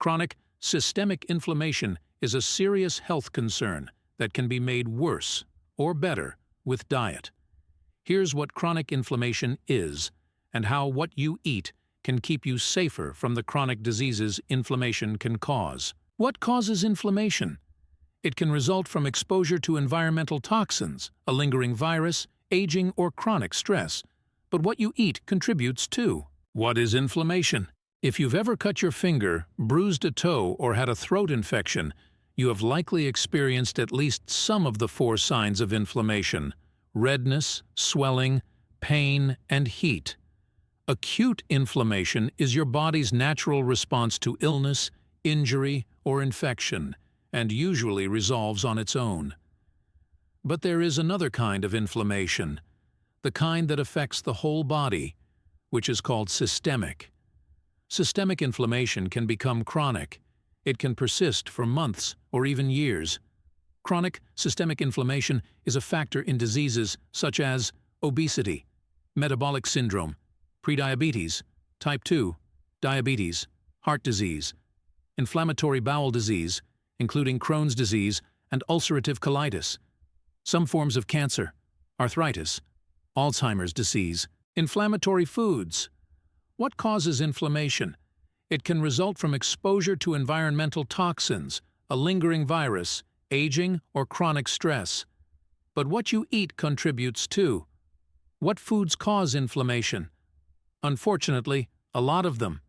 Chronic systemic inflammation is a serious health concern that can be made worse or better with diet. Here's what chronic inflammation is and how what you eat can keep you safer from the chronic diseases inflammation can cause. What causes inflammation? It can result from exposure to environmental toxins, a lingering virus, aging, or chronic stress. But what you eat contributes too. What is inflammation? If you've ever cut your finger, bruised a toe, or had a throat infection, you have likely experienced at least some of the 4 signs of inflammation: redness, swelling, pain, and heat. Acute inflammation is your body's natural response to illness, injury, or infection, and usually resolves on its own. But there is another kind of inflammation, the kind that affects the whole body, which is called systemic. Systemic inflammation can become chronic. It can persist for months or even years. Chronic systemic inflammation is a factor in diseases such as obesity, metabolic syndrome, prediabetes, type 2, diabetes, heart disease, inflammatory bowel disease, including Crohn's disease and ulcerative colitis, some forms of cancer, arthritis, Alzheimer's disease. Inflammatory foods. What causes inflammation? It can result from exposure to environmental toxins, a lingering virus, aging, or chronic stress. But what you eat contributes too. What foods cause inflammation? Unfortunately, a lot of them.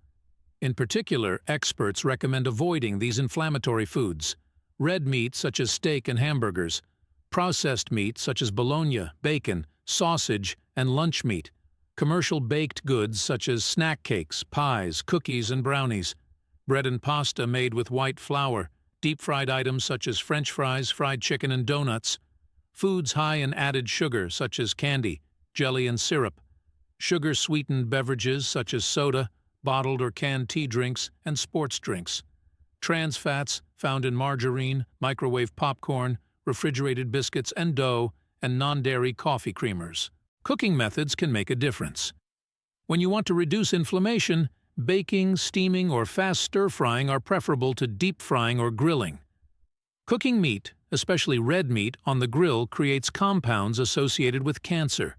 In particular, experts recommend avoiding these inflammatory foods: red meat such as steak and hamburgers, processed meat such as bologna, bacon, sausage, and lunch meat, commercial baked goods such as snack cakes, pies, cookies, and brownies, bread and pasta made with white flour, deep-fried items such as French fries, fried chicken, and donuts, foods high in added sugar such as candy, jelly, and syrup, sugar-sweetened beverages such as soda, bottled or canned tea drinks, and sports drinks, trans fats found in margarine, microwave popcorn, refrigerated biscuits and dough, and non-dairy coffee creamers. Cooking methods can make a difference. When you want to reduce inflammation, baking, steaming, or fast stir-frying are preferable to deep frying or grilling. Cooking meat, especially red meat, on the grill creates compounds associated with cancer.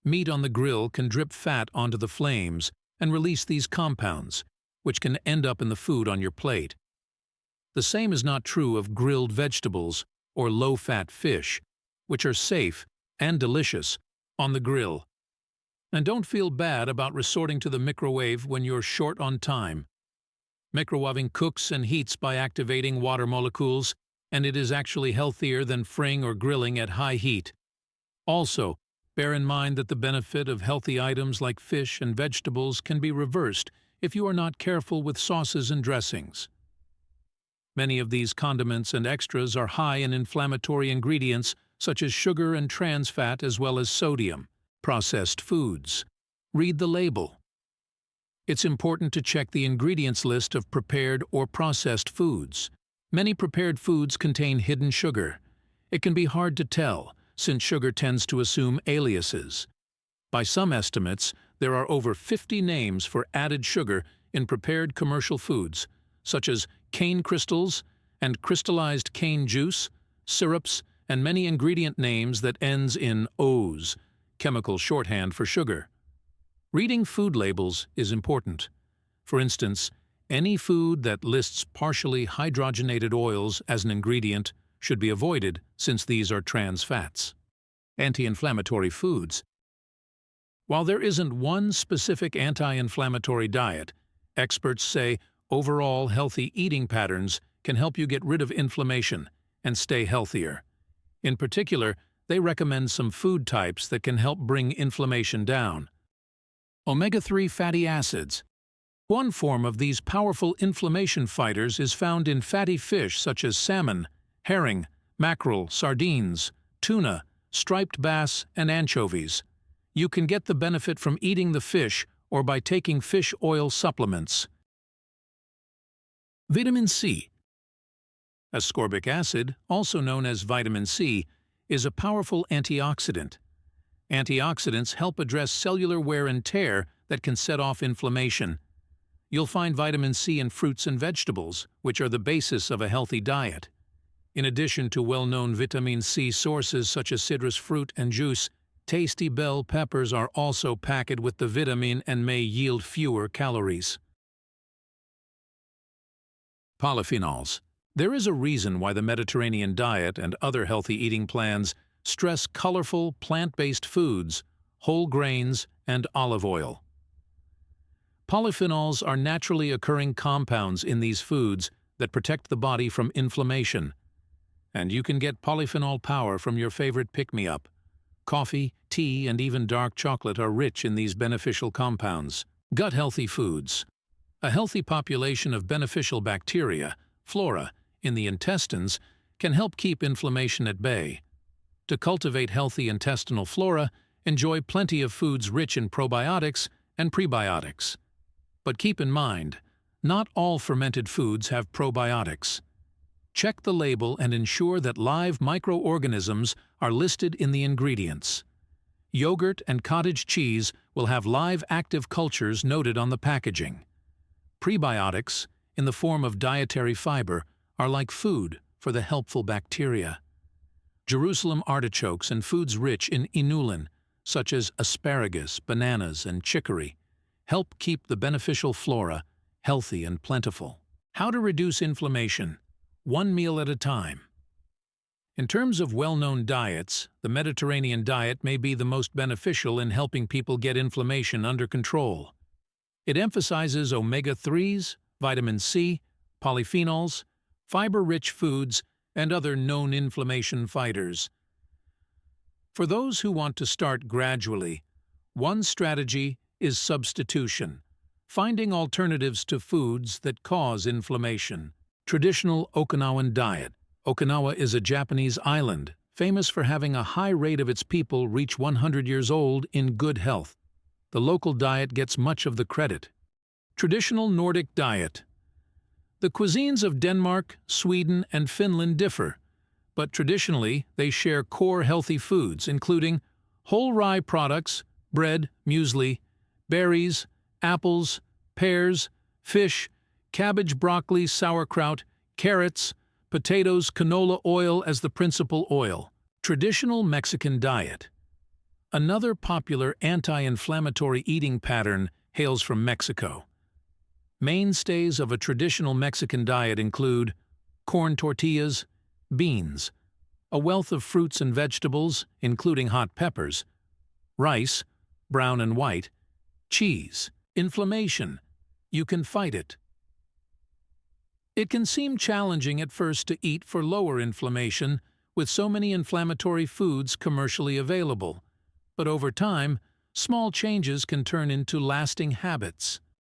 Meat on the grill can drip fat onto the flames and release these compounds, which can end up in the food on your plate. The same is not true of grilled vegetables or low-fat fish, which are safe and delicious on the grill. And don't feel bad about resorting to the microwave when you're short on time. Microwaving cooks and heats by activating water molecules, and it is actually healthier than frying or grilling at high heat. Also, bear in mind that the benefit of healthy items like fish and vegetables can be reversed if you are not careful with sauces and dressings. Many of these condiments and extras are high in inflammatory ingredients such as sugar and trans fat as well as sodium. Processed foods. Read the label. It's important to check the ingredients list of prepared or processed foods. Many prepared foods contain hidden sugar. It can be hard to tell, since sugar tends to assume aliases. By some estimates, there are over 50 names for added sugar in prepared commercial foods, such as cane crystals and crystallized cane juice, syrups, and many ingredient names that ends in O's, chemical shorthand for sugar. Reading food labels is important. For instance, any food that lists partially hydrogenated oils as an ingredient should be avoided since these are trans fats. Anti-inflammatory foods. While there isn't one specific anti-inflammatory diet, experts say overall healthy eating patterns can help you get rid of inflammation and stay healthier. In particular, they recommend some food types that can help bring inflammation down. Omega-3 fatty acids. One form of these powerful inflammation fighters is found in fatty fish such as salmon, herring, mackerel, sardines, tuna, striped bass, and anchovies. You can get the benefit from eating the fish or by taking fish oil supplements. Vitamin C. Ascorbic acid, also known as vitamin C, is a powerful antioxidant. Antioxidants help address cellular wear and tear that can set off inflammation. You'll find vitamin C in fruits and vegetables, which are the basis of a healthy diet. In addition to well-known vitamin C sources such as citrus fruit and juice, tasty bell peppers are also packed with the vitamin and may yield fewer calories. Polyphenols. There is a reason why the Mediterranean diet and other healthy eating plans stress colorful, plant-based foods, whole grains, and olive oil. Polyphenols are naturally occurring compounds in these foods that protect the body from inflammation. And you can get polyphenol power from your favorite pick-me-up. Coffee, tea, and even dark chocolate are rich in these beneficial compounds. Gut-healthy foods. A healthy population of beneficial bacteria, flora, in the intestines can help keep inflammation at bay. To cultivate healthy intestinal flora, enjoy plenty of foods rich in probiotics and prebiotics. But keep in mind, not all fermented foods have probiotics. Check the label and ensure that live microorganisms are listed in the ingredients. Yogurt and cottage cheese will have live active cultures noted on the packaging. Prebiotics, in the form of dietary fiber, are like food for the helpful bacteria. Jerusalem artichokes and foods rich in inulin, such as asparagus, bananas, and chicory, help keep the beneficial flora healthy and plentiful. How to reduce inflammation? One meal at a time. In terms of well-known diets, the Mediterranean diet may be the most beneficial in helping people get inflammation under control. It emphasizes omega-3s, vitamin C, polyphenols, fiber-rich foods, and other known inflammation fighters. For those who want to start gradually, one strategy is substitution, finding alternatives to foods that cause inflammation. Traditional Okinawan diet. Okinawa is a Japanese island, famous for having a high rate of its people reach 100 years old in good health. The local diet gets much of the credit. Traditional Nordic diet. The cuisines of Denmark, Sweden, and Finland differ, but traditionally they share core healthy foods including whole rye products, bread, muesli, berries, apples, pears, fish, cabbage, broccoli, sauerkraut, carrots, potatoes, canola oil as the principal oil. Traditional Mexican diet. Another popular anti-inflammatory eating pattern hails from Mexico. Mainstays of a traditional Mexican diet include corn tortillas, beans, a wealth of fruits and vegetables, including hot peppers, rice, brown and white, cheese. Inflammation. You can fight it. It can seem challenging at first to eat for lower inflammation, with so many inflammatory foods commercially available. But over time, small changes can turn into lasting habits.